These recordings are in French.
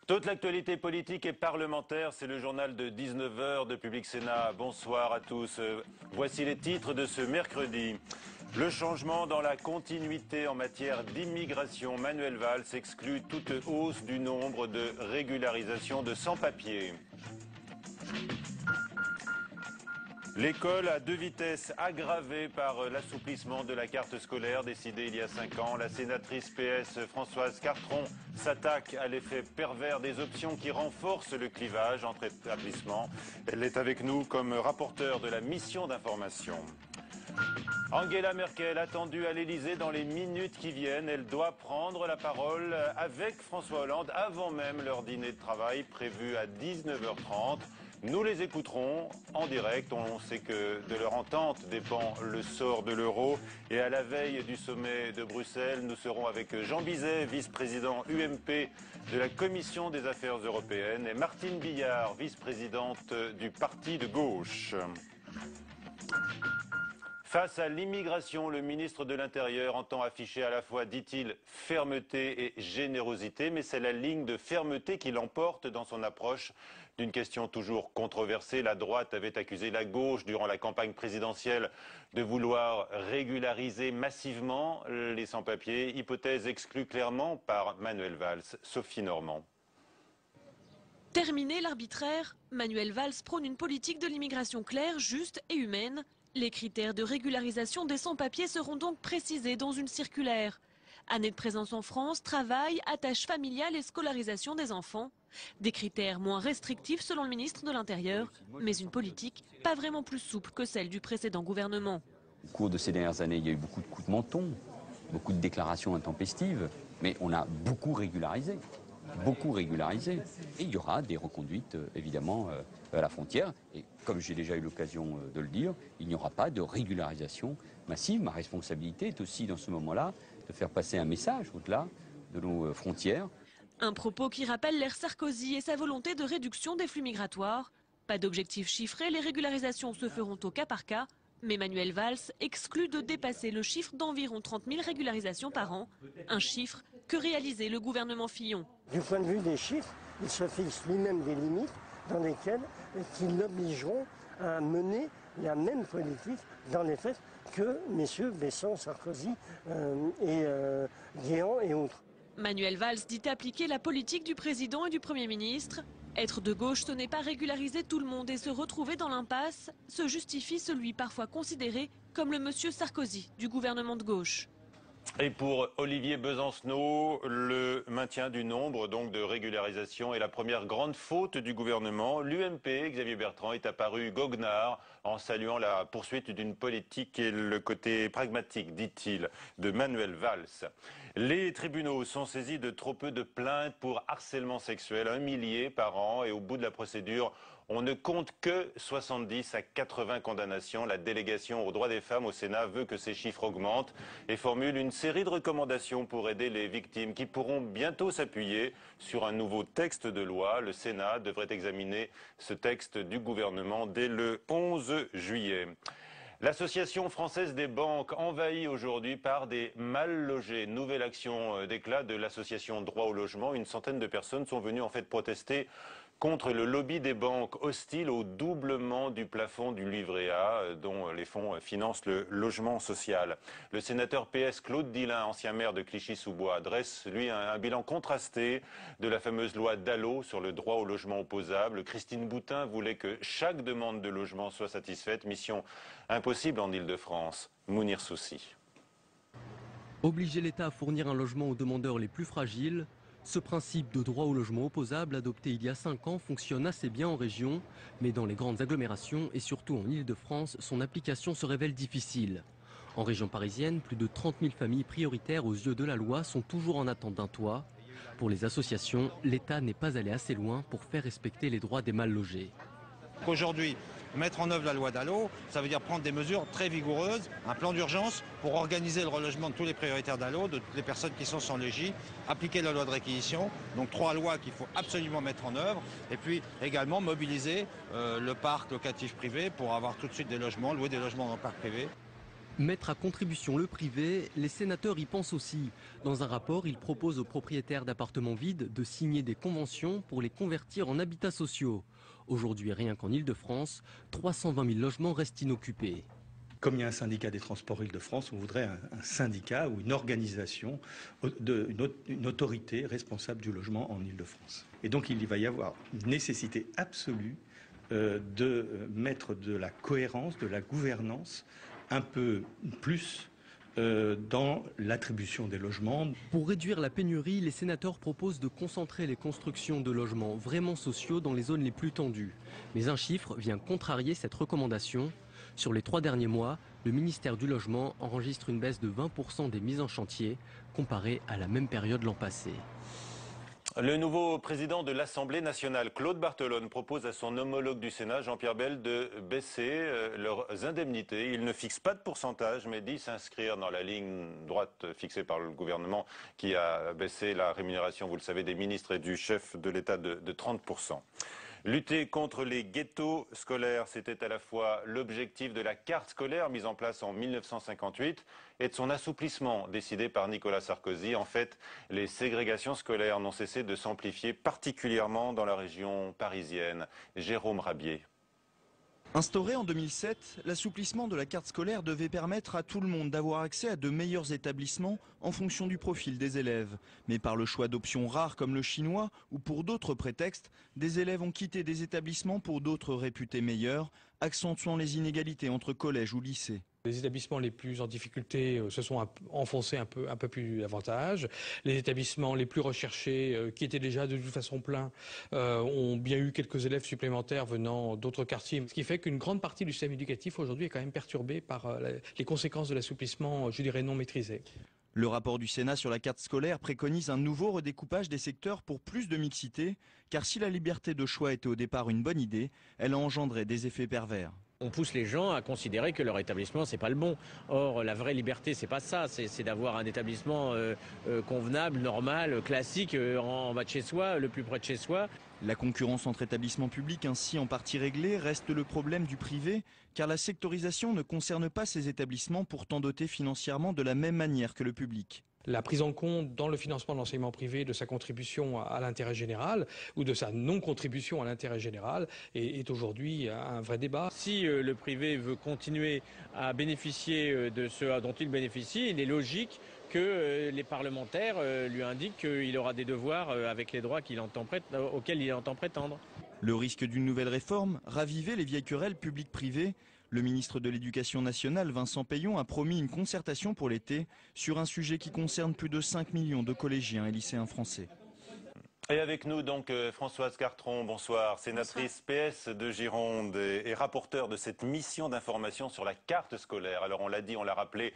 Toute l'actualité politique et parlementaire, c'est le journal de 19 h de Public Sénat. Bonsoir à tous. Voici les titres de ce mercredi. Le changement dans la continuité en matière d'immigration. Manuel Valls exclut toute hausse du nombre de régularisations de sans-papiers. L'école à deux vitesses aggravée par l'assouplissement de la carte scolaire décidé il y a 5 ans. La sénatrice PS Françoise Cartron s'attaque à l'effet pervers des options qui renforcent le clivage entre établissements. Elle est avec nous comme rapporteure de la mission d'information. Angela Merkel attendue à l'Elysée dans les minutes qui viennent. Elle doit prendre la parole avec François Hollande avant même leur dîner de travail prévu à 19 h 30. Nous les écouterons en direct. On sait que de leur entente dépend le sort de l'euro. Et à la veille du sommet de Bruxelles, nous serons avec Jean Bizet, vice-président UMP de la Commission des Affaires européennes, et Martine Billard, vice-présidente du Parti de gauche. Face à l'immigration, le ministre de l'Intérieur entend afficher à la fois, dit-il, fermeté et générosité, mais c'est la ligne de fermeté qui l'emporte dans son approche d'une question toujours controversée. La droite avait accusé la gauche durant la campagne présidentielle de vouloir régulariser massivement les sans-papiers, hypothèse exclue clairement par Manuel Valls. Sophie Normand. Terminé l'arbitraire, Manuel Valls prône une politique de l'immigration claire, juste et humaine. Les critères de régularisation des sans-papiers seront donc précisés dans une circulaire. Année de présence en France, travail, attache familiale et scolarisation des enfants. Des critères moins restrictifs selon le ministre de l'Intérieur, mais une politique pas vraiment plus souple que celle du précédent gouvernement. Au cours de ces dernières années, il y a eu beaucoup de coups de menton, beaucoup de déclarations intempestives, mais on a beaucoup régularisé. Et il y aura des reconduites, évidemment, à la frontière. Et comme j'ai déjà eu l'occasion de le dire, il n'y aura pas de régularisation massive. Ma responsabilité est aussi, dans ce moment-là, de faire passer un message au-delà de nos frontières. Un propos qui rappelle l'ère Sarkozy et sa volonté de réduction des flux migratoires. Pas d'objectif chiffré, les régularisations se feront au cas par cas. Mais Manuel Valls exclut de dépasser le chiffre d'environ 30 000 régularisations par an. Un chiffre que réalisait le gouvernement Fillon. Du point de vue des chiffres, il se fixe lui-même des limites dans lesquelles qui l'obligeront à mener la même politique dans les faits que messieurs Besson, Sarkozy et Guéant et autres. Manuel Valls dit appliquer la politique du président et du Premier ministre. Être de gauche, ce n'est pas régulariser tout le monde et se retrouver dans l'impasse, se justifie celui parfois considéré comme le monsieur Sarkozy du gouvernement de gauche. Et pour Olivier Besancenot, le maintien du nombre donc de régularisations est la première grande faute du gouvernement. L'UMP, Xavier Bertrand, est apparu goguenard en saluant la poursuite d'une politique et le côté pragmatique, dit-il, de Manuel Valls. Les tribunaux sont saisis de trop peu de plaintes pour harcèlement sexuel, 1 millier par an, et au bout de la procédure, on ne compte que 70 à 80 condamnations. La délégation aux droits des femmes au Sénat veut que ces chiffres augmentent et formule une série de recommandations pour aider les victimes qui pourront bientôt s'appuyer sur un nouveau texte de loi. Le Sénat devrait examiner ce texte du gouvernement dès le 11 juillet. L'Association française des banques envahie aujourd'hui par des mal logés. Nouvelle action d'éclat de l'association Droit au logement. Une centaine de personnes sont venues en fait protester contre le lobby des banques hostile au doublement du plafond du livret A dont les fonds financent le logement social. Le sénateur PS Claude Dillin, ancien maire de Clichy-sous-Bois, dresse lui un bilan contrasté de la fameuse loi Dallot sur le droit au logement opposable. Christine Boutin voulait que chaque demande de logement soit satisfaite. Mission impossible en Ile-de-France. Mounir Soussi. Obliger l'État à fournir un logement aux demandeurs les plus fragiles. Ce principe de droit au logement opposable adopté il y a 5 ans fonctionne assez bien en région, mais dans les grandes agglomérations et surtout en Ile-de-France, son application se révèle difficile. En région parisienne, plus de 30 000 familles prioritaires aux yeux de la loi sont toujours en attente d'un toit. Pour les associations, l'État n'est pas allé assez loin pour faire respecter les droits des mal logés. Aujourd'hui, mettre en œuvre la loi Dallot, ça veut dire prendre des mesures très vigoureuses, un plan d'urgence pour organiser le relogement de tous les prioritaires Dallot, de toutes les personnes qui sont sans logis, appliquer la loi de réquisition, donc 3 lois qu'il faut absolument mettre en œuvre, et puis également mobiliser le parc locatif privé pour avoir tout de suite des logements, louer des logements dans le parc privé. Mettre à contribution le privé, les sénateurs y pensent aussi. Dans un rapport, ils proposent aux propriétaires d'appartements vides de signer des conventions pour les convertir en habitats sociaux. Aujourd'hui, rien qu'en Île-de-France, 320 000 logements restent inoccupés. Comme il y a un syndicat des transports Île-de-France, on voudrait un syndicat ou une organisation, une autorité responsable du logement en Île-de-France. Et donc il va y avoir une nécessité absolue de mettre de la cohérence, de la gouvernance un peu plus dans l'attribution des logements. Pour réduire la pénurie, les sénateurs proposent de concentrer les constructions de logements vraiment sociaux dans les zones les plus tendues. Mais un chiffre vient contrarier cette recommandation. Sur les 3 derniers mois, le ministère du Logement enregistre une baisse de 20% des mises en chantier comparée à la même période l'an passé. Le nouveau président de l'Assemblée nationale, Claude Barthelone, propose à son homologue du Sénat, Jean-Pierre Bel, de baisser leurs indemnités. Il ne fixe pas de pourcentage, mais dit s'inscrire dans la ligne droite fixée par le gouvernement qui a baissé la rémunération, vous le savez, des ministres et du chef de l'État de 30%. Lutter contre les ghettos scolaires, c'était à la fois l'objectif de la carte scolaire mise en place en 1958 et de son assouplissement décidé par Nicolas Sarkozy. En fait, les ségrégations scolaires n'ont cessé de s'amplifier, particulièrement dans la région parisienne. Jérôme Rabier. Instauré en 2007, l'assouplissement de la carte scolaire devait permettre à tout le monde d'avoir accès à de meilleurs établissements en fonction du profil des élèves. Mais par le choix d'options rares comme le chinois ou pour d'autres prétextes, des élèves ont quitté des établissements pour d'autres réputés meilleurs, accentuant les inégalités entre collèges ou lycées. Les établissements les plus en difficulté se sont enfoncés un peu plus davantage. Les établissements les plus recherchés, qui étaient déjà de toute façon pleins, ont bien eu quelques élèves supplémentaires venant d'autres quartiers. Ce qui fait qu'une grande partie du système éducatif aujourd'hui est quand même perturbée par les conséquences de l'assouplissement, je dirais, non maîtrisé. Le rapport du Sénat sur la carte scolaire préconise un nouveau redécoupage des secteurs pour plus de mixité, car si la liberté de choix était au départ une bonne idée, elle a engendré des effets pervers. On pousse les gens à considérer que leur établissement, c'est pas le bon. Or, la vraie liberté, c'est pas ça. C'est d'avoir un établissement convenable, normal, classique, en bas de chez soi, le plus près de chez soi. La concurrence entre établissements publics ainsi en partie réglée reste le problème du privé, car la sectorisation ne concerne pas ces établissements pourtant dotés financièrement de la même manière que le public. La prise en compte dans le financement de l'enseignement privé de sa contribution à l'intérêt général ou de sa non-contribution à l'intérêt général est aujourd'hui un vrai débat. Si le privé veut continuer à bénéficier de ce dont il bénéficie, il est logique que les parlementaires lui indiquent qu'il aura des devoirs avec les droits auxquels il entend prétendre. Le risque d'une nouvelle réforme, raviver les vieilles querelles publiques-privées. Le ministre de l'Éducation nationale, Vincent Peillon, a promis une concertation pour l'été sur un sujet qui concerne plus de 5 millions de collégiens et lycéens français. Et avec nous donc Françoise Cartron, bonsoir, sénatrice PS de Gironde et rapporteure de cette mission d'information sur la carte scolaire. Alors on l'a dit, on l'a rappelé,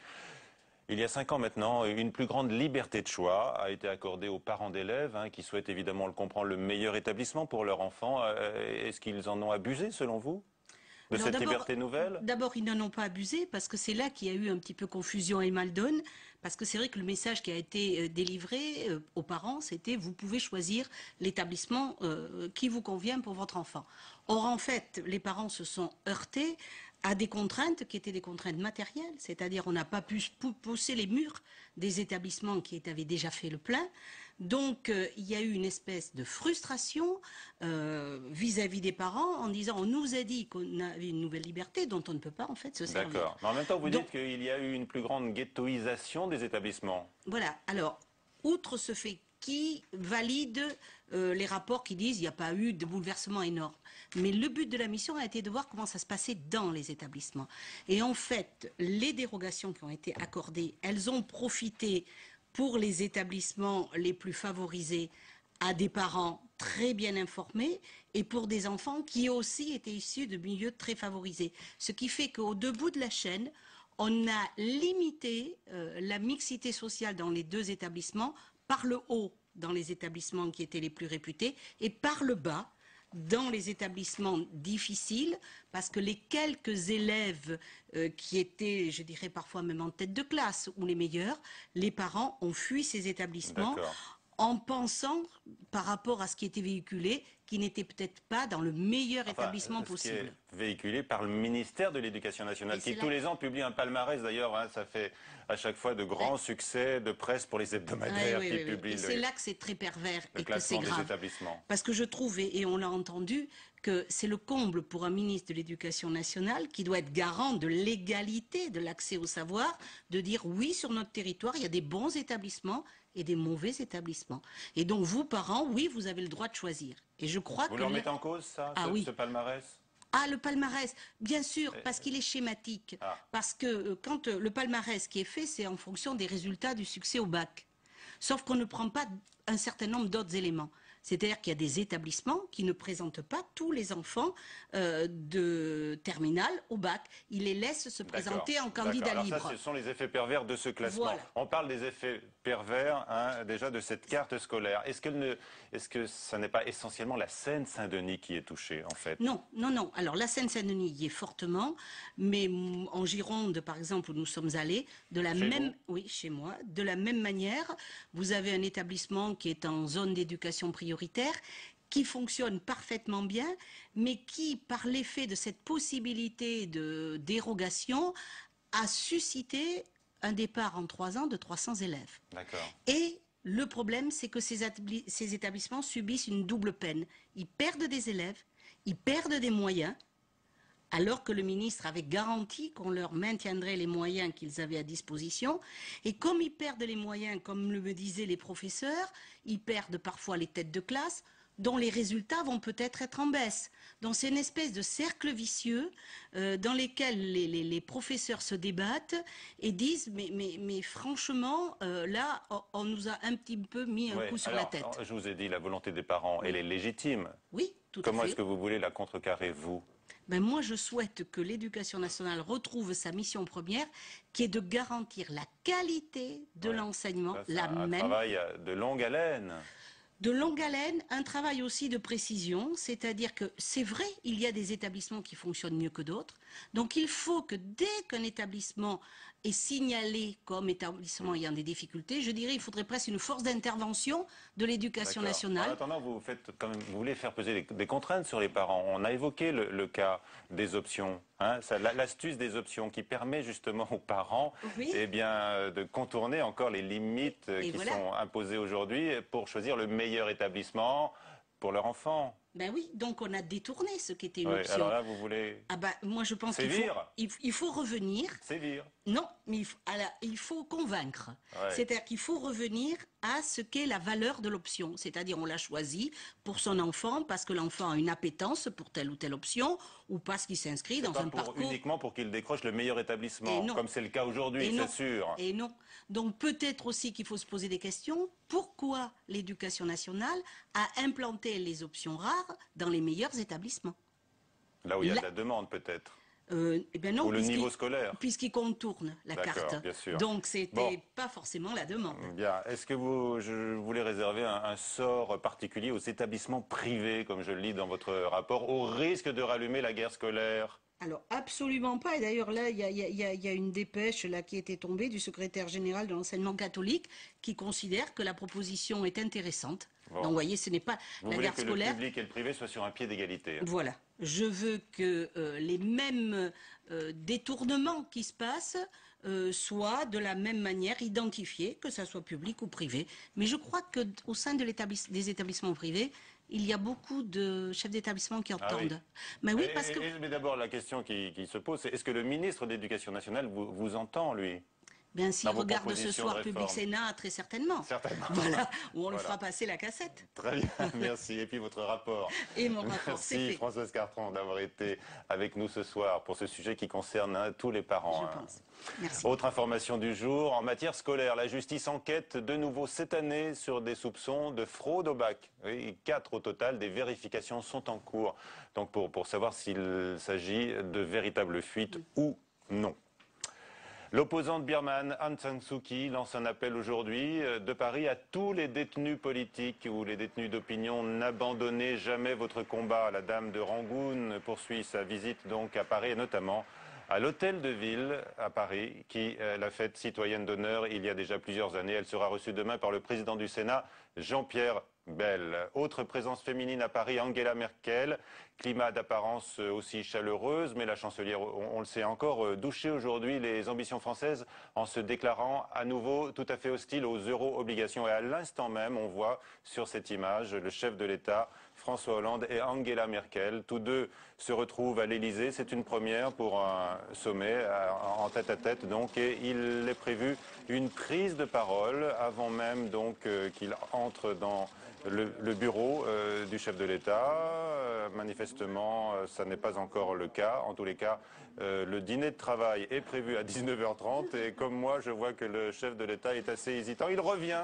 il y a 5 ans maintenant, une plus grande liberté de choix a été accordée aux parents d'élèves qui souhaitent évidemment le comprendre, le meilleur établissement pour leur enfant. Est-ce qu'ils en ont abusé selon vous ? De cette liberté nouvelle ? D'abord, ils n'en ont pas abusé parce que c'est là qu'il y a eu un petit peu confusion et mal donne. Parce que c'est vrai que le message qui a été délivré aux parents, c'était vous pouvez choisir l'établissement qui vous convient pour votre enfant. Or, en fait, les parents se sont heurtés à des contraintes qui étaient des contraintes matérielles, c'est-à-dire on n'a pas pu pousser les murs des établissements qui avaient déjà fait le plein. Donc il y a eu une espèce de frustration vis-à-vis des parents en disant on nous a dit qu'on avait une nouvelle liberté dont on ne peut pas en fait se servir. D'accord. Mais en même temps vous dites qu'il y a eu une plus grande ghettoisation des établissements. Voilà. Alors, outre ce fait qui valide les rapports qui disent qu'il n'y a pas eu de bouleversement énorme. Mais le but de la mission a été de voir comment ça se passait dans les établissements. Et en fait, les dérogations qui ont été accordées, elles ont profité pour les établissements les plus favorisés à des parents très bien informés et pour des enfants qui aussi étaient issus de milieux très favorisés. Ce qui fait qu'au debout de la chaîne, on a limité la mixité sociale dans les deux établissements par le haut dans les établissements qui étaient les plus réputés et par le bas dans les établissements difficiles, parce que les quelques élèves qui étaient, je dirais parfois même en tête de classe ou les meilleurs, les parents ont fui ces établissements en pensant, par rapport à ce qui était véhiculé, qui n'était peut-être pas dans le meilleur établissement possible. Ce qui est véhiculé par le ministère de l'Éducation nationale, qui tous les ans publie un palmarès d'ailleurs, hein, ça fait à chaque fois de grands succès de presse pour les hebdomadaires qui publient c'est là que c'est très pervers le et que c'est classement des grave. établissements. Parce que je trouve, et on l'a entendu, que c'est le comble pour un ministre de l'Éducation nationale qui doit être garant de l'égalité de l'accès au savoir, de dire oui, sur notre territoire, il y a des bons établissements et des mauvais établissements. Et donc vous, parents, oui, vous avez le droit de choisir. Et je crois Vous leur mettez en cause ça, ce palmarès? Ah, le palmarès, bien sûr, parce qu'il est schématique. Parce que quand le palmarès qui est fait, c'est en fonction des résultats du succès au bac. Sauf qu'on ne prend pas un certain nombre d'autres éléments. C'est-à-dire qu'il y a des établissements qui ne présentent pas tous les enfants de terminale au bac. Ils les laissent se présenter en candidat libre. Alors ça, ce sont les effets pervers de ce classement. Voilà. On parle des effets pervers, hein, déjà de cette carte scolaire. Est-ce que ça n'est pas essentiellement la Seine-Saint-Denis qui est touchée, en fait? Non, non, non. Alors la Seine-Saint-Denis y est fortement, mais en Gironde, par exemple, où nous sommes allés, chez moi, de la même manière, vous avez un établissement qui est en zone d'éducation prioritaire, qui fonctionne parfaitement bien, mais qui, par l'effet de cette possibilité de dérogation, a suscité un départ en 3 ans de 300 élèves. D'accord. Et le problème, c'est que ces établissements subissent une double peine. Ils perdent des élèves, ils perdent des moyens, alors que le ministre avait garanti qu'on leur maintiendrait les moyens qu'ils avaient à disposition. Et comme ils perdent les moyens, comme me disaient les professeurs, ils perdent parfois les têtes de classe, dont les résultats vont peut-être être en baisse. Donc c'est une espèce de cercle vicieux dans lequel les professeurs se débattent et disent mais franchement, là, on nous a un petit peu mis un coup sur la tête. Je vous ai dit, la volonté des parents, elle est légitime. Oui, tout à fait. Comment est-ce que vous voulez la contrecarrer, vous? Moi, je souhaite que l'Éducation nationale retrouve sa mission première, qui est de garantir la qualité de l'enseignement, un travail de longue haleine. De longue haleine, un travail aussi de précision, c'est-à-dire que c'est vrai, il y a des établissements qui fonctionnent mieux que d'autres. Donc il faut que dès qu'un établissement est signalé comme établissement ayant des difficultés, je dirais il faudrait presque une force d'intervention de l'Éducation nationale. En attendant, vous voulez faire peser des contraintes sur les parents. On a évoqué le cas des options, hein, l'astuce des options qui permet justement aux parents de contourner encore les limites qui sont imposées aujourd'hui pour choisir le meilleur établissement pour leur enfant. Ben oui, donc on a détourné ce qui était une option. Alors là, vous voulez... moi je pense qu'il faut revenir. Sévir. Non, mais il faut convaincre. C'est-à-dire qu'il faut revenir à ce qu'est la valeur de l'option. C'est-à-dire on l'a choisi pour son enfant parce que l'enfant a une appétence pour telle ou telle option ou parce qu'il s'inscrit dans un parcours... Uniquement pour qu'il décroche le meilleur établissement, comme c'est le cas aujourd'hui, c'est sûr. Et non. Donc peut-être aussi qu'il faut se poser des questions. Pourquoi l'Éducation nationale a implanté les options rares dans les meilleurs établissements? Là où il y a de la demande peut-être. Non, ou le niveau scolaire. Puisqu'il contourne la carte. Bien sûr. Donc c'était pas forcément la demande. Bien. Est-ce que je voulais réserver un sort particulier aux établissements privés, comme je le lis dans votre rapport, au risque de rallumer la guerre scolaire? Alors absolument pas. Et d'ailleurs là, il y a une dépêche là qui était tombée du secrétaire général de l'enseignement catholique qui considère que la proposition est intéressante. Donc vous voyez, ce n'est pas la guerre scolaire. Vous voulez que le public et le privé soient sur un pied d'égalité. Voilà. Je veux que les mêmes détournements qui se passent soient de la même manière identifiés, que ça soit public ou privé. Mais je crois qu'au sein des établissements privés, il y a beaucoup de chefs d'établissement qui entendent. Mais oui, parce que... Mais d'abord, la question qui se pose, c'est est-ce que le ministre de l'Éducation nationale vous entend, lui? Bien, s'il regarde ce soir Public Sénat, très certainement. Certainement. Voilà, où on le fera passer la cassette. Très bien, merci. Et puis votre rapport. Et mon rapport, c'est fait. Merci Françoise Cartron d'avoir été avec nous ce soir pour ce sujet qui concerne tous les parents. Je pense. Merci. Autre information du jour, en matière scolaire, la justice enquête de nouveau cette année sur des soupçons de fraude au bac. Oui, 4 au total, des vérifications sont en cours. Donc pour savoir s'il s'agit de véritables fuites ou non. L'opposante birmane Aung San Suu Kyi lance un appel aujourd'hui de Paris à tous les détenus politiques ou les détenus d'opinion. N'abandonnez jamais votre combat. La dame de Rangoon poursuit sa visite donc à Paris et notamment à l'hôtel de ville à Paris qui l'a faite citoyenne d'honneur il y a déjà plusieurs années. Elle sera reçue demain par le président du Sénat, Jean-Pierre belle. Autre présence féminine à Paris, Angela Merkel. Climat d'apparence aussi chaleureuse, mais la chancelière, on le sait encore, douchait aujourd'hui les ambitions françaises en se déclarant à nouveau tout à fait hostile aux euro-obligations. Et à l'instant même, on voit sur cette image le chef de l'État, François Hollande et Angela Merkel. Tous deux se retrouvent à l'Élysée. C'est une première pour un sommet en tête-à-tête donc. Et il est prévu une prise de parole avant même donc qu'il entre dans le bureau du chef de l'État. Manifestement, ça n'est pas encore le cas. En tous les cas, le dîner de travail est prévu à 19h30 et comme moi, je vois que le chef de l'État est assez hésitant. Il revient.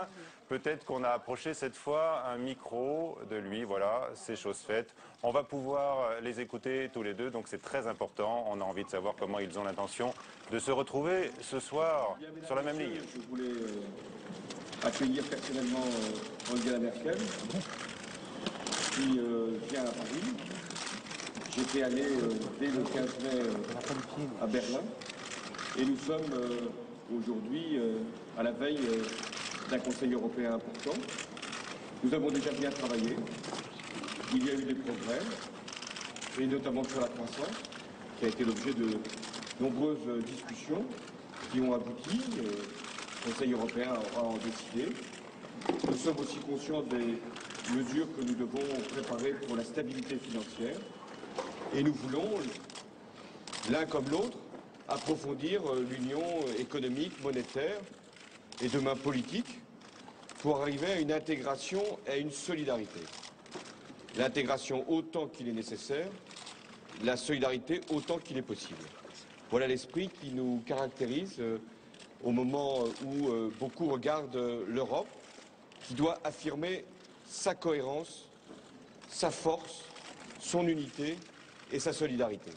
Peut-être qu'on a approché cette fois un micro de lui. Voilà, c'est chose faite. On va pouvoir les écouter tous les deux, donc c'est très important. On a envie de savoir comment ils ont l'intention de se retrouver ce soir sur la même ligne. Je voulais accueillir personnellement Angela Merkel, qui vient à Paris. J'étais allé dès le 15 mai à Berlin et nous sommes aujourd'hui à la veille d'un Conseil européen important. Nous avons déjà bien travaillé. Il y a eu des progrès, et notamment sur la croissance, qui a été l'objet de nombreuses discussions qui ont abouti. Le Conseil européen aura en décidé. Nous sommes aussi conscients des mesures que nous devons préparer pour la stabilité financière. Et nous voulons, l'un comme l'autre, approfondir l'union économique, monétaire et demain politique pour arriver à une intégration et à une solidarité. L'intégration autant qu'il est nécessaire, la solidarité autant qu'il est possible. Voilà l'esprit qui nous caractérise au moment où beaucoup regardent l'Europe, qui doit affirmer sa cohérence, sa force, son unité et sa solidarité.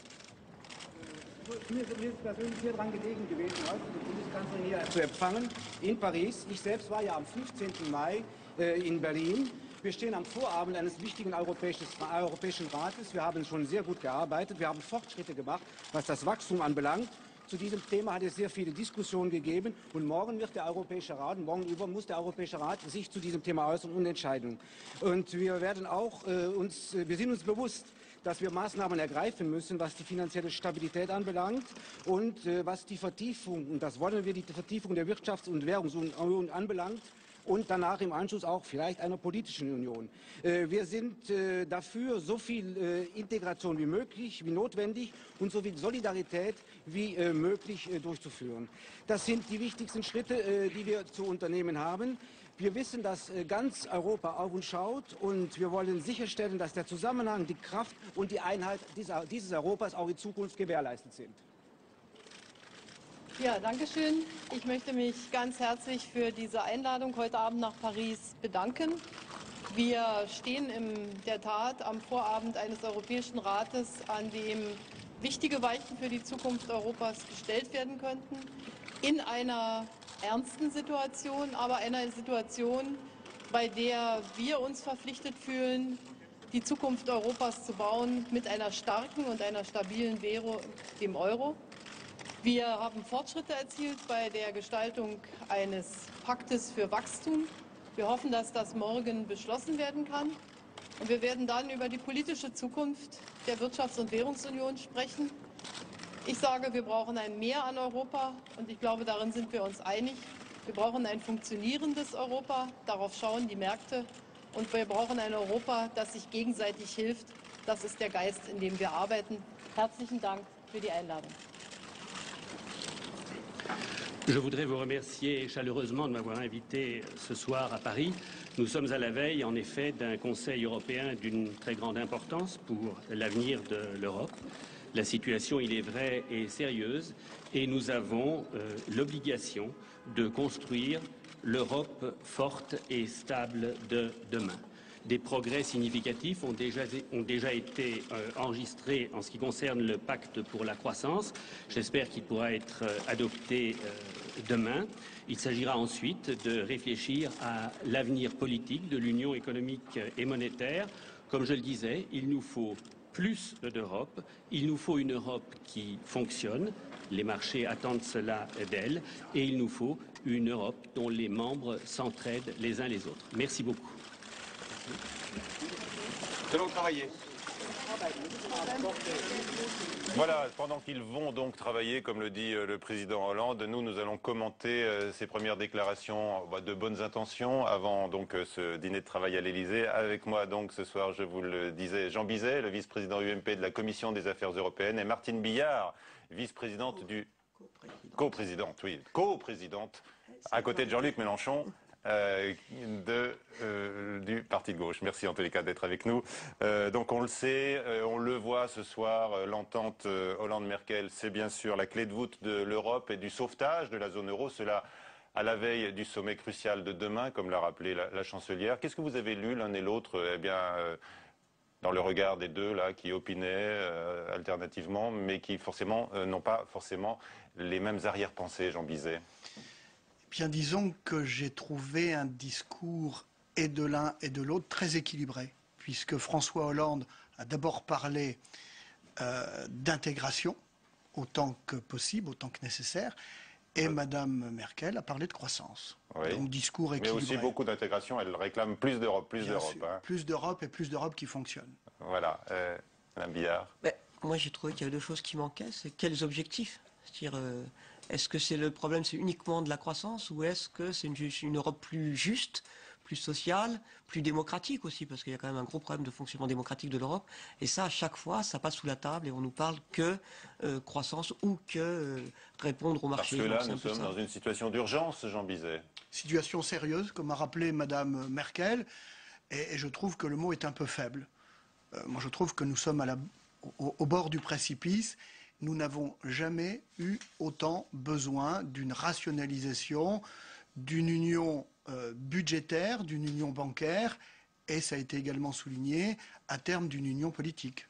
Mir ist persönlich sehr daran gelegen gewesen, heute die Bundeskanzlerin hier zu empfangen in Paris. Ich selbst war ja am 15. Mai in Berlin. Wir stehen am Vorabend eines wichtigen Europäischen Rates. Wir haben schon sehr gut gearbeitet. Wir haben Fortschritte gemacht, was das Wachstum anbelangt. Zu diesem Thema hat es sehr viele Diskussionen gegeben. Und morgen wird der Europäische Rat, und morgen über muss der Europäische Rat sich zu diesem Thema äußern und entscheiden. Und wir werden auch wir sind uns bewusst, dass wir Maßnahmen ergreifen müssen, was die finanzielle Stabilität anbelangt und was die Vertiefung, und das wollen wir, die Vertiefung der Wirtschafts- und Währungsunion anbelangt und danach im Anschluss auch vielleicht einer politischen Union. Wir sind dafür, so viel Integration wie möglich, wie notwendig und so viel Solidarität wie möglich durchzuführen. Das sind die wichtigsten Schritte, die wir zu unternehmen haben. Wir wissen, dass ganz Europa auf uns schaut und wir wollen sicherstellen, dass der Zusammenhang, die Kraft und die Einheit dieses Europas auch in Zukunft gewährleistet sind. Ja, danke schön. Ich möchte mich ganz herzlich für diese Einladung heute Abend nach Paris bedanken. Wir stehen in der Tat am Vorabend eines Europäischen Rates, an dem wichtige Weichen für die Zukunft Europas gestellt werden könnten, in einer ernsten Situation, aber einer Situation, bei der wir uns verpflichtet fühlen, die Zukunft Europas zu bauen mit einer starken und einer stabilen Währung, dem Euro. Wir haben Fortschritte erzielt bei der Gestaltung eines Paktes für Wachstum. Wir hoffen, dass das morgen beschlossen werden kann. Und wir werden dann über die politische Zukunft der Wirtschafts- und Währungsunion sprechen. Ich sage, wir brauchen ein Mehr an Europa und ich glaube, darin sind wir uns einig. Wir brauchen ein funktionierendes Europa, darauf schauen die Märkte. Und wir brauchen ein Europa, das sich gegenseitig hilft. Das ist der Geist, in dem wir arbeiten. Herzlichen Dank für die Einladung. Je voudrais vous remercier chaleureusement de m'avoir invité ce soir à Paris. Nous sommes à la veille, en effet, d'un Conseil européen d'une très grande importance pour l'avenir de l'Europe. La situation, il est vrai, est sérieuse et nous avons l'obligation de construire l'Europe forte et stable de demain. Des progrès significatifs ont déjà été enregistrés en ce qui concerne le pacte pour la croissance. J'espère qu'il pourra être adopté demain. Il s'agira ensuite de réfléchir à l'avenir politique de l'Union économique et monétaire. Comme je le disais, il nous faut plus d'Europe, il nous faut une Europe qui fonctionne, les marchés attendent cela d'elle, et il nous faut une Europe dont les membres s'entraident les uns les autres. Merci beaucoup. Nous allons travailler. Voilà, pendant qu'ils vont donc travailler, comme le dit le président Hollande, nous allons commenter ces premières déclarations de bonnes intentions avant donc ce dîner de travail à l'Elysée. Avec moi donc ce soir, je vous le disais, Jean Bizet, le vice-président UMP de la Commission des Affaires européennes, et Martine Billard, vice-présidente du... Co-présidente, oui, co-présidente, à côté de Jean-Luc Mélenchon. Du Parti de gauche. Merci en tous les cas d'être avec nous. Donc on le sait, on le voit ce soir, l'entente Hollande-Merkel, c'est bien sûr la clé de voûte de l'Europe et du sauvetage de la zone euro. Cela à la veille du sommet crucial de demain, comme l'a rappelé la chancelière. Qu'est-ce que vous avez lu l'un et l'autre dans le regard des deux là, qui opinaient alternativement, mais qui forcément n'ont pas forcément les mêmes arrière-pensées, Jean Bizet? Bien, disons que j'ai trouvé un discours et de l'un et de l'autre très équilibré, puisque François Hollande a d'abord parlé d'intégration, autant que possible, autant que nécessaire, et Madame Merkel a parlé de croissance. Oui. Donc discours équilibré. Mais aussi beaucoup d'intégration, elle réclame plus d'Europe, plus d'Europe. Hein. Plus d'Europe et plus d'Europe qui fonctionne. Voilà, Madame Billard. Moi j'ai trouvé qu'il y avait deux choses qui manquaient, c'est quels objectifs. C'est-à-dire, est-ce que c'est le problème, c'est uniquement de la croissance, ou est-ce que c'est une Europe plus juste, plus sociale, plus démocratique aussi, parce qu'il y a quand même un gros problème de fonctionnement démocratique de l'Europe. Et ça, à chaque fois, ça passe sous la table et on nous parle que croissance ou que répondre au marché. Parce que là, nous sommes dans une situation d'urgence, Jean Bizet. Situation sérieuse, comme a rappelé Madame Merkel, et je trouve que le mot est un peu faible. Moi, je trouve que nous sommes au bord du précipice. Nous n'avons jamais eu autant besoin d'une rationalisation, d'une union budgétaire, d'une union bancaire, et ça a été également souligné, à terme d'une union politique.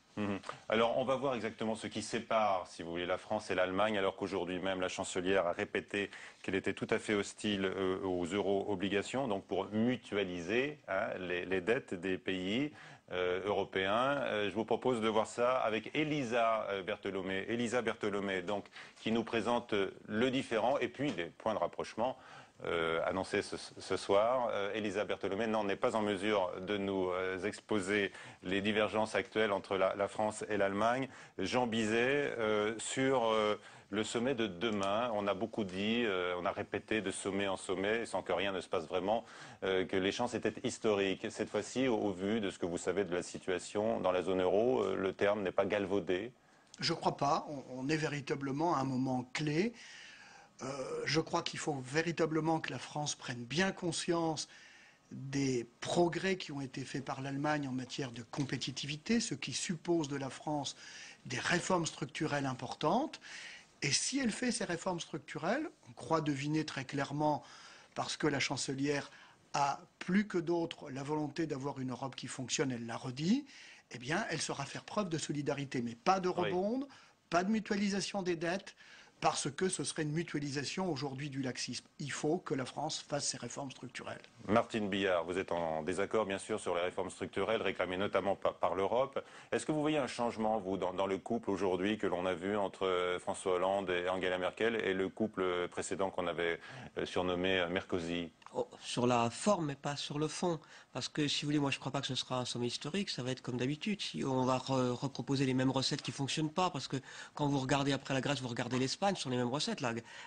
Alors, on va voir exactement ce qui sépare, si vous voulez, la France et l'Allemagne, alors qu'aujourd'hui même, la chancelière a répété qu'elle était tout à fait hostile aux euro-obligations, donc pour mutualiser les dettes des pays européens. Je vous propose de voir ça avec Elisa Bertolomé. Elisa Bertolomé, donc, qui nous présente le différent et puis les points de rapprochement annoncé ce soir. Elisa Bertolomé n'est pas en mesure de nous exposer les divergences actuelles entre la France et l'Allemagne. Jean Bizet, sur le sommet de demain, on a beaucoup dit, on a répété de sommet en sommet, sans que rien ne se passe vraiment, que les chances étaient historiques. Cette fois-ci, au vu de ce que vous savez de la situation dans la zone euro, le terme n'est pas galvaudé? Je ne crois pas. On est véritablement à un moment clé. Je crois qu'il faut véritablement que la France prenne bien conscience des progrès qui ont été faits par l'Allemagne en matière de compétitivité, ce qui suppose de la France des réformes structurelles importantes. Et si elle fait ces réformes structurelles, on croit deviner très clairement, parce que la chancelière a plus que d'autres la volonté d'avoir une Europe qui fonctionne, elle l'a redit, eh bien, elle saura faire preuve de solidarité, mais pas de rebond, pas de mutualisation des dettes, parce que ce serait une mutualisation aujourd'hui du laxisme. Il faut que la France fasse ses réformes structurelles. Martine Billard, vous êtes en désaccord bien sûr sur les réformes structurelles réclamées notamment par l'Europe. Est-ce que vous voyez un changement, vous, dans le couple aujourd'hui que l'on a vu entre François Hollande et Angela Merkel et le couple précédent qu'on avait surnommé Merkozy? Sur la forme, mais pas sur le fond. Parce que, si vous voulez, moi je ne crois pas que ce sera un sommet historique, ça va être comme d'habitude. Si on va reproposer les mêmes recettes qui ne fonctionnent pas, parce que quand vous regardez après la Grèce, vous regardez l'Espagne, ce sont les mêmes recettes.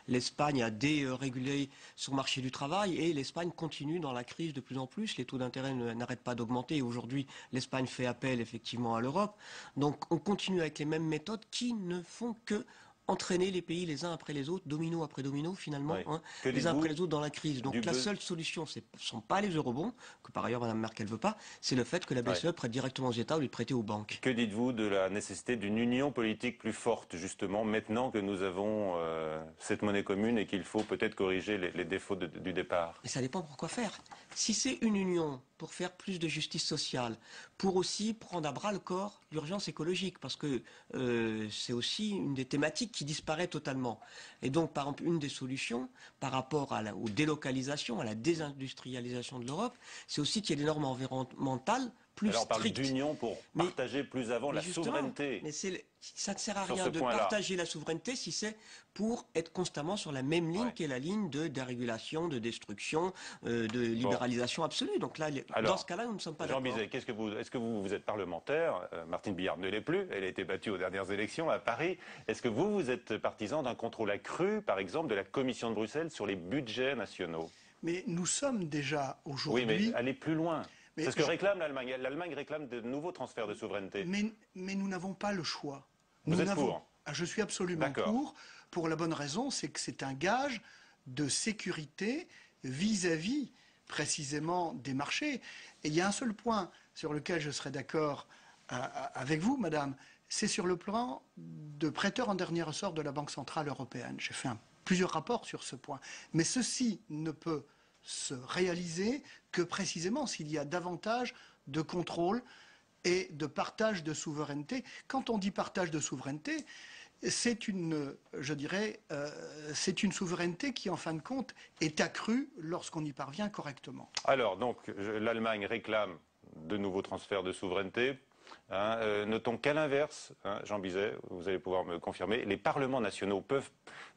L'Espagne a dérégulé son marché du travail et l'Espagne continue dans la crise de plus en plus. Les taux d'intérêt n'arrêtent pas d'augmenter et aujourd'hui, l'Espagne fait appel effectivement à l'Europe. Donc on continue avec les mêmes méthodes qui ne font que entraîner les pays les uns après les autres, domino après domino finalement, les uns après les autres dans la crise. Donc la seule solution, ce ne sont pas les eurobonds, que par ailleurs Mme Merkel ne veut pas, c'est le fait que la BCE prête directement aux États au lieu de prêter aux banques. Que dites-vous de la nécessité d'une union politique plus forte, justement, maintenant que nous avons cette monnaie commune et qu'il faut peut-être corriger les défauts du départ? Mais ça dépend pourquoi faire. Si c'est une union pour faire plus de justice sociale, pour aussi prendre à bras le corps l'urgence écologique, parce que c'est aussi une des thématiques qui disparaît totalement. Et donc, par exemple, une des solutions par rapport aux délocalisations, à la désindustrialisation de l'Europe, c'est aussi qu'il y ait des normes environnementales plus Alors on parle stricte. d'union pour partager plus avant la souveraineté. Mais ça ne sert à Sur rien ce de point-là. partager la souveraineté si c'est pour être constamment sur la même ligne qui est la ligne de dérégulation, de destruction, de libéralisation absolue. Donc là, dans ce cas-là, nous ne sommes pas Jean d'accord. Bizet, est-ce que vous êtes parlementaire? Martine Billard ne l'est plus. Elle a été battue aux dernières élections à Paris. Est-ce que vous êtes partisan d'un contrôle accru, par exemple, de la Commission de Bruxelles sur les budgets nationaux? Mais nous sommes déjà aujourd'hui... Oui, mais aller plus loin. Mais C'est ce que réclame l'Allemagne. L'Allemagne réclame de nouveaux transferts de souveraineté. Mais nous n'avons pas le choix. Vous êtes pour? Je suis absolument pour la bonne raison, c'est que c'est un gage de sécurité vis-à-vis précisément des marchés. Et il y a un seul point sur lequel je serais d'accord avec vous, madame, c'est sur le plan de prêteur en dernier ressort de la Banque Centrale Européenne. J'ai fait plusieurs rapports sur ce point. Mais ceci ne peut se réaliser que précisément s'il y a davantage de contrôle et de partage de souveraineté. Quand on dit partage de souveraineté, c'est une souveraineté qui, en fin de compte, est accrue lorsqu'on y parvient correctement. Alors, donc, l'Allemagne réclame de nouveaux transferts de souveraineté. Notons qu'à l'inverse, Jean Bizet, vous allez pouvoir me confirmer, les parlements nationaux peuvent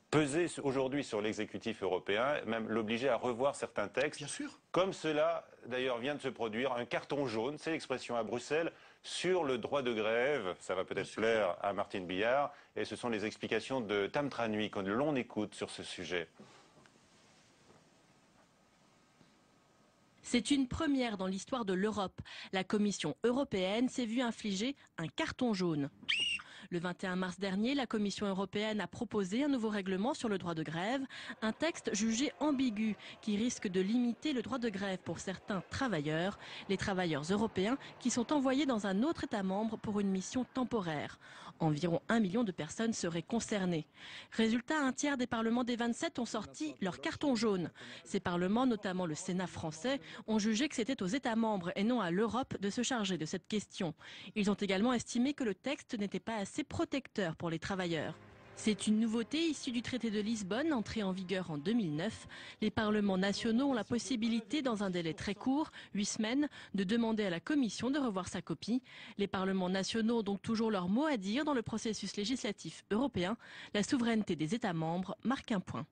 peser aujourd'hui sur l'exécutif européen, même l'obliger à revoir certains textes. Bien sûr. Comme cela, d'ailleurs, vient de se produire, un carton jaune, c'est l'expression à Bruxelles, sur le droit de grève. Ça va peut-être plaire à Martine Billard. Et ce sont les explications de Tam Tranui que l'on écoute sur ce sujet. C'est une première dans l'histoire de l'Europe. La Commission européenne s'est vue infliger un carton jaune. Le 21 mars dernier, la Commission européenne a proposé un nouveau règlement sur le droit de grève, un texte jugé ambigu qui risque de limiter le droit de grève pour certains travailleurs, les travailleurs européens qui sont envoyés dans un autre État membre pour une mission temporaire. Environ 1 million de personnes seraient concernées. Résultat, un tiers des parlements des 27 ont sorti leur carton jaune. Ces parlements, notamment le Sénat français, ont jugé que c'était aux États membres et non à l'Europe de se charger de cette question. Ils ont également estimé que le texte n'était pas assez protecteur pour les travailleurs. C'est une nouveauté issue du traité de Lisbonne, entré en vigueur en 2009. Les parlements nationaux ont la possibilité, dans un délai très court, 8 semaines, de demander à la Commission de revoir sa copie. Les parlements nationaux ont donc toujours leur mot à dire dans le processus législatif européen. La souveraineté des États membres marque un point.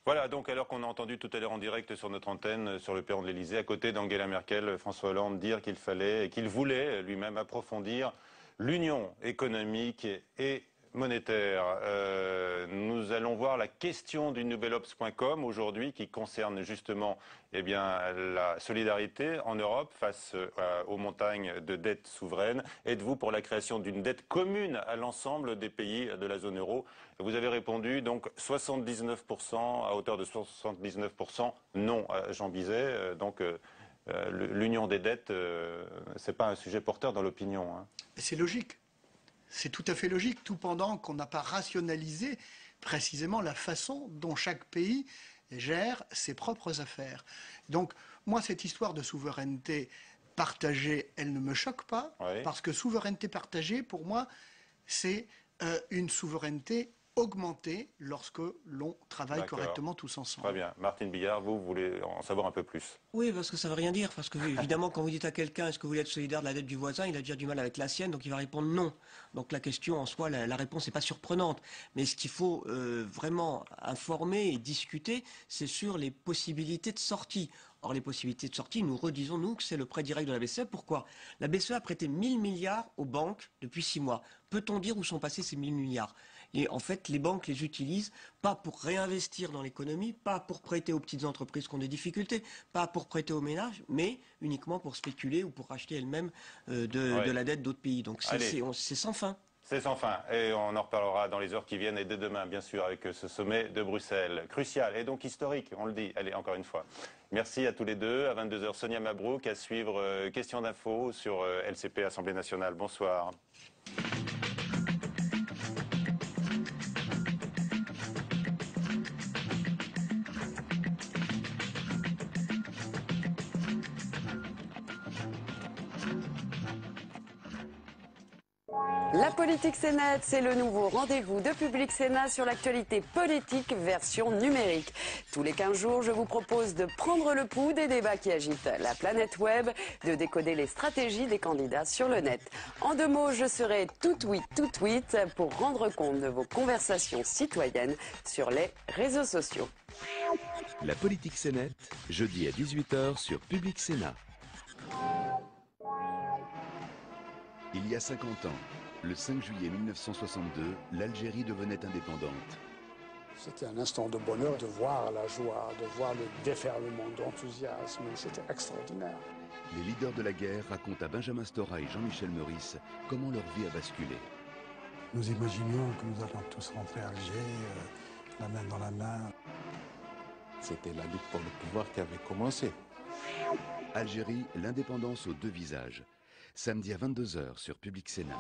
Voilà, donc alors qu'on a entendu tout à l'heure en direct sur notre antenne, sur le perron de l'Elysée, à côté d'Angela Merkel, François Hollande dire qu'il fallait et qu'il voulait lui-même approfondir l'union économique et monétaire. Nous allons voir la question du nouvelobs.com aujourd'hui qui concerne justement la solidarité en Europe face aux montagnes de dettes souveraines. Êtes-vous pour la création d'une dette commune à l'ensemble des pays de la zone euro? Vous avez répondu donc 79%, à hauteur de 79% non, Jean Bizet. L'union des dettes, c'est pas un sujet porteur dans l'opinion. C'est logique. C'est tout à fait logique, tout pendant qu'on n'a pas rationalisé précisément la façon dont chaque pays gère ses propres affaires. Donc, moi, cette histoire de souveraineté partagée, elle ne me choque pas, parce que souveraineté partagée, pour moi, c'est une souveraineté augmenter lorsque l'on travaille correctement tous ensemble. Très bien. Martine Billard, vous voulez en savoir un peu plus? Oui, parce que ça ne veut rien dire. Parce que évidemment, quand vous dites à quelqu'un est-ce que vous voulez être solidaire de la dette du voisin, il a déjà du mal avec la sienne, donc il va répondre non. Donc la question en soi, la réponse n'est pas surprenante. Mais ce qu'il faut vraiment informer et discuter, c'est sur les possibilités de sortie. Or, les possibilités de sortie, nous redisons, nous, que c'est le prêt direct de la BCE. Pourquoi? La BCE a prêté 1000 milliards aux banques depuis 6 mois. Peut-on dire où sont passés ces 1000 milliards? Et en fait, les banques les utilisent pas pour réinvestir dans l'économie, pas pour prêter aux petites entreprises qui ont des difficultés, pas pour prêter aux ménages, mais uniquement pour spéculer ou pour racheter elles-mêmes de la dette d'autres pays. Donc c'est sans fin. C'est sans fin. Et on en reparlera dans les heures qui viennent et dès demain, bien sûr, avec ce sommet de Bruxelles. Crucial et donc historique, on le dit. Allez, encore une fois. Merci à tous les deux. À 22h, Sonia Mabrouk, à suivre Question d'info sur LCP, Assemblée nationale. Bonsoir. La politique Sénat, c'est le nouveau rendez-vous de Public Sénat sur l'actualité politique version numérique. Tous les 15 jours, je vous propose de prendre le pouls des débats qui agitent la planète web, de décoder les stratégies des candidats sur le net. En 2 mots, je serai tout tweet pour rendre compte de vos conversations citoyennes sur les réseaux sociaux. La politique Sénat, jeudi à 18h sur Public Sénat. Il y a 50 ans, le 5 juillet 1962, l'Algérie devenait indépendante. C'était un instant de bonheur de voir la joie, de voir le déferlement d'enthousiasme. C'était extraordinaire. Les leaders de la guerre racontent à Benjamin Stora et Jean-Michel Meurice comment leur vie a basculé. Nous imaginions que nous allions tous rentrer à Alger, la main dans la main. C'était la lutte pour le pouvoir qui avait commencé. Algérie, l'indépendance aux 2 visages. Samedi à 22h sur Public Sénat.